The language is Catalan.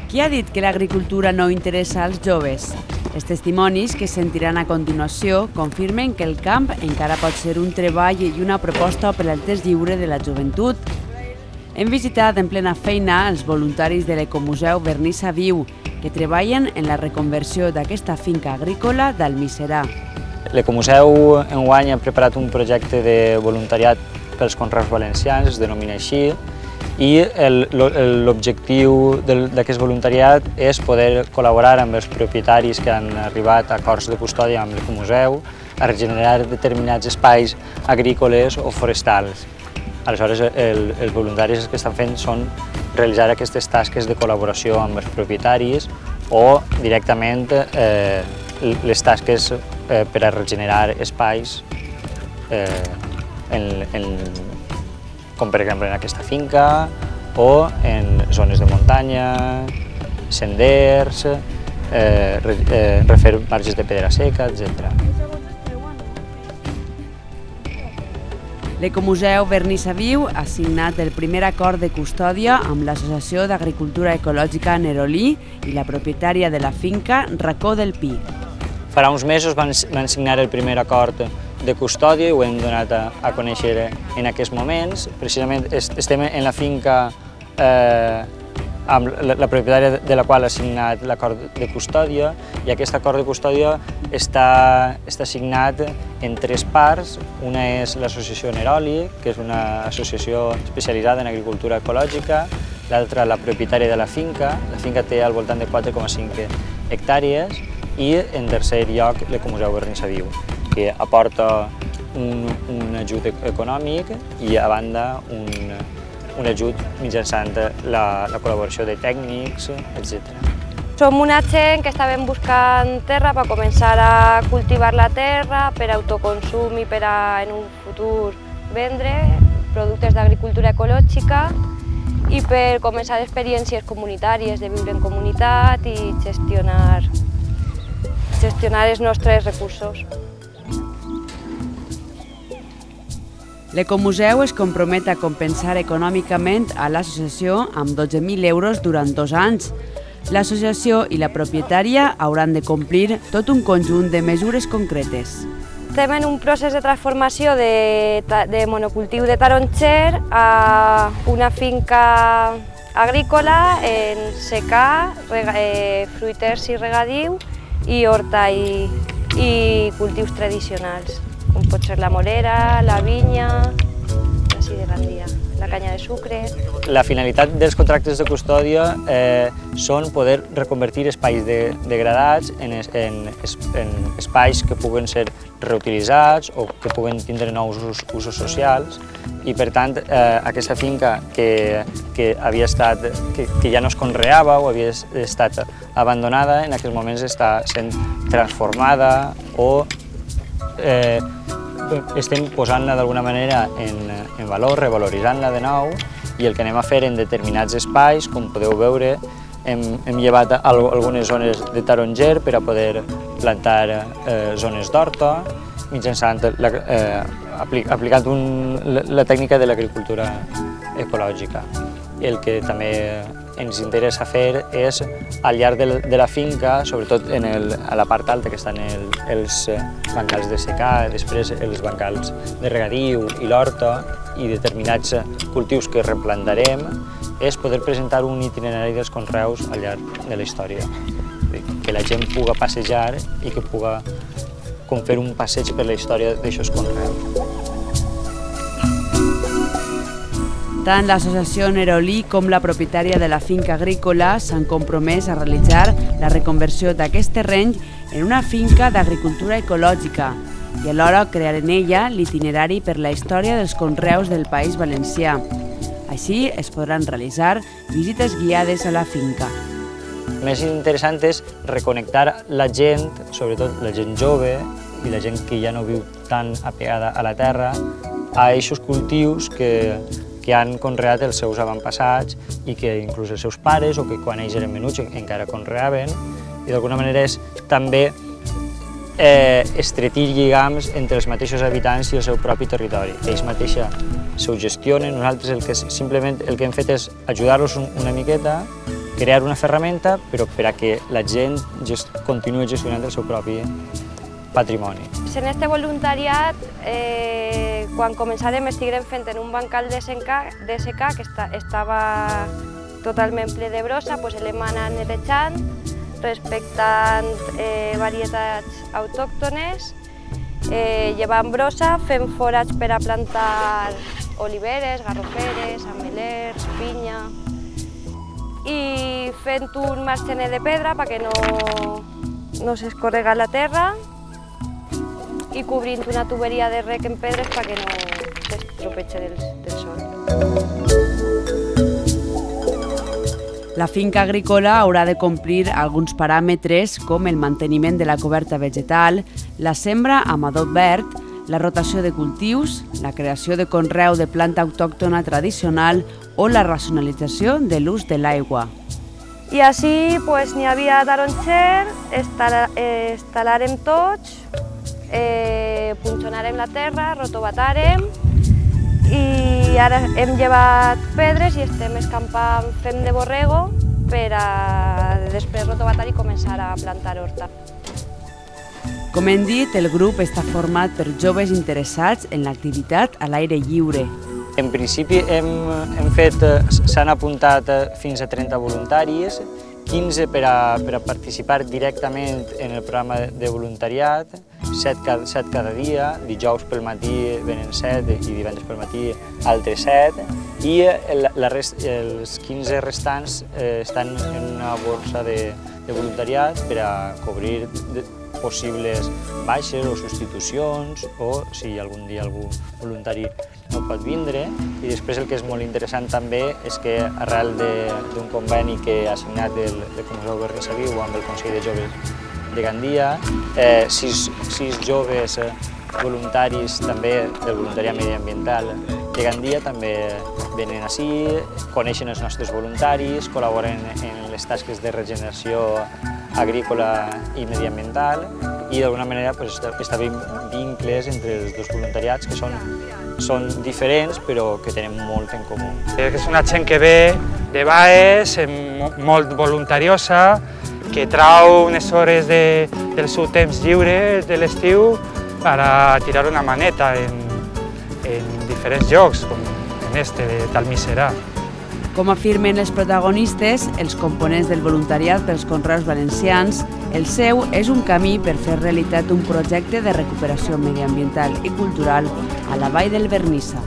Qui ha dit que l'agricultura no interessa als joves? Els testimonis que sentiran a continuació confirmen que el camp encara pot ser un treball i una proposta per al temps lliure de la joventut. Hem visitat en plena feina els voluntaris de l'Ecomuseu Vernissa Viu, que treballen en la reconversió d'aquesta finca agrícola d'Almiserà. L'Ecomuseu enguany ha preparat un projecte de voluntariat pels conreus valencians, es denomina així, i l'objectiu d'aquest voluntariat és poder col·laborar amb els propietaris que han arribat a acords de custòdia amb l'Ecomuseu a regenerar determinats espais agrícoles o forestals. Aleshores, els voluntaris que estan fent són realitzar aquestes tasques de col·laboració amb els propietaris o directament les tasques per a regenerar espais com per exemple en aquesta finca o en zones de muntanya, senders, refer marges de pedra seca, etc. L'Ecomuseu Vernissa Viu ha signat el primer acord de custòdia amb l'Associació d'Agricultura Ecològica Nerolí i la propietària de la finca, Racó del Pi. Farà uns mesos van signar el primer acord de custòdia i ho hem donat a conèixer en aquests moments. Precisament estem en la finca amb la propietària de la qual ha signat l'acord de custòdia, i aquest acord de custòdia està signat en tres parts. Una és l'associació Neroli, que és una associació especialitzada en agricultura ecològica, l'altra la propietària de la finca té al voltant de 4,5 hectàrees, i en tercer lloc l'Ecomuseu Vernissa Viu, que aporta un ajut econòmic i a banda un ajut mitjançant la col·laboració de tècnics, etc. Som una gent que estàvem buscant terra per començar a cultivar la terra per autoconsum i per a en un futur vendre productes d'agricultura ecològica i per començar experiències comunitàries de viure en comunitat i gestionar els nostres recursos. L'Ecomuseu es compromet a compensar econòmicament a l'associació amb 12.000 euros durant 2 anys. L'associació i la propietària hauran de complir tot un conjunt de mesures concretes. Estem en un procés de transformació de monocultiu de taronger a una finca agrícola en secà, fruiters i regadiu, i horta i cultius tradicionals, com pot ser la morera, la vinya, així de gandia, la canya de sucre. La finalitat dels contractes de custòdia són poder reconvertir espais degradats en espais que puguen ser reutilitzats o que puguen tindre nous usos socials, i per tant aquesta finca que ja no es conreava o havia estat abandonada, en aquests moments està sent transformada o estem posant-la d'alguna manera en valor, revaloritzant-la de nou, i el que anem a fer en determinats espais, com podeu veure, hem llevat algunes zones de taronger per a poder plantar zones d'horta, mitjançant aplicant la tècnica de l'agricultura ecològica. El que també ens interessa fer és, al llarg de la finca, sobretot a la part alta, que estan els bancals de secà, després els bancals de regadiu i l'horta, i determinats cultius que replantarem, és poder presentar un itinerari dels conreus al llarg de la història. Que la gent puga passejar i que puga fer un passeig per la història d'aixòs conreus. Tant l'associació Nerolí com la propietària de la finca agrícola s'han compromès a realitzar la reconversió d'aquest terreny en una finca d'agricultura ecològica i alhora crear en ella l'itinerari per la història dels conreus del País Valencià. Així es podran realitzar visites guiades a la finca. El més interessant és reconnectar la gent, sobretot la gent jove i la gent que ja no viu tan apegada a la terra, a aquests cultius que han conreat els seus avantpassats i que inclús els seus pares o que quan ells eren menuts encara conreaven, i d'alguna manera és també estretir lligams entre els mateixos habitants i el seu propi territori. Ells mateixos s'ho gestionen, nosaltres simplement el que hem fet és ajudar-los una miqueta crear una ferramenta però per a que la gent continuï gestionant el seu propi patrimoni. En este voluntariat, quan començarem, estiguem fent en un bancal de secà que estava totalment ple de brossa, l'hem anat netejant, respectant varietats autòctones, llevant brossa, fent forats per a plantar oliveres, garroferes, amelers, pinya, i fent un margener de pedra perquè no s'escorrega la terra i cobrint una tuberia de rec en pedres perquè no s'estropegi del sol. La finca agrícola haurà de complir alguns paràmetres com el manteniment de la coberta vegetal, la sembra amb adob verd, la rotació de cultius, la creació de conreu de planta autòctona tradicional o la racionalització de l'ús de l'aigua. I així n'hi havia taronxer, instal·larem tots, punxonarem la terra, rotovatarem i ara hem llevat pedres i estem escampant fem de borrego per a després rotovatar i començar a plantar horta. Com hem dit, el grup està format per joves interessats en l'activitat a l'aire lliure. En principi s'han apuntat fins a 30 voluntaris, 15 per a participar directament en el programa de voluntariat, 7 cada dia, dijous pel matí venen 7 i divendres pel matí altres 7, i els 15 restants estan en una borsa de voluntariat per a cobrir possibles baixes o substitucions o si algun dia algú voluntari no pot vindre. I després el que és molt interessant també és que arrel d'un conveni que ha signat el Museu Bernissa Viu amb el Consell de Joves de Gandia, 6 joves voluntaris també del voluntariat mediambiental de Gandia també venen ací, coneixen els nostres voluntaris, col·laboren en les tasques de regeneració agrícola i mediambiental i d'alguna manera establim vincles entre els dos voluntariats que són diferents però que tenen molt en comú. És una gent que ve de Baes, molt voluntariosa, que trau unes hores del seu temps lliure de l'estiu per a tirar una maneta en diferents llocs, com en este de Talmisserà. Com afirmen els protagonistes, els components del voluntariat pels conreus valencians, el seu és un camí per fer realitat un projecte de recuperació mediambiental i cultural a la vall del Vernissa.